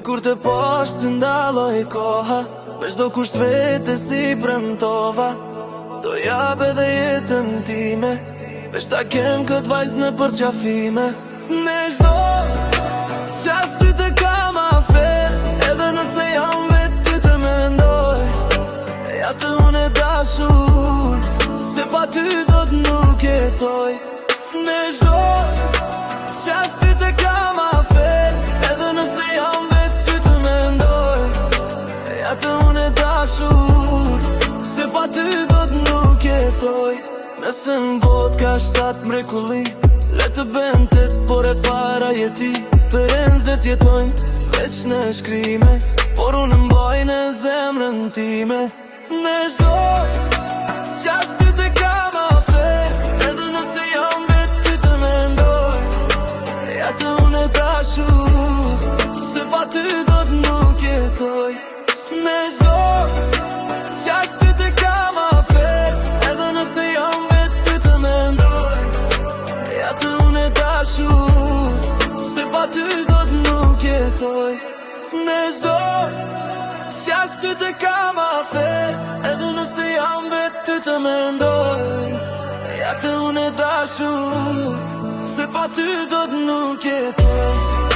kur të pash të ndaloj koha, me çdo kusht vete si premtova. Do jap edhe jetën time, veç ta kem kët vajzë në përqafime. Ne çdo qas ty të kam afër, edhe nëse jam vetë ty të mendoj. Ja të unë e dashur, se pa ty do të nuk jetoj. Ne çdo qas ty të kam afër, edhe nëse jam vetë ty të mendoj. Ja të unë e dashur, se pa ty do të nuk jetoj. Nëse në bot ka 7 mrekulli, le të ben 8, por e para jeti. Për enz dhe t'jetojnë veç në shkrime, por unë mbaj në zemrën time. Në çdo qas ty të kam afer, edhe nëse jam vetë ty të mendoj. Ja të unë e dashur, se pa ty do të nuk jetoj. Në çdo qas ty të kam afer, edhe nëse jam vetë ty të mendoj. Ja të unë e dashur, se pa ty do të nuk jetoj. Në çdo qas ty të kam afer, edhe nëse jam vetë ty të mendoj. Ja të unë e dashur, se pa ty do të nuk jetoj.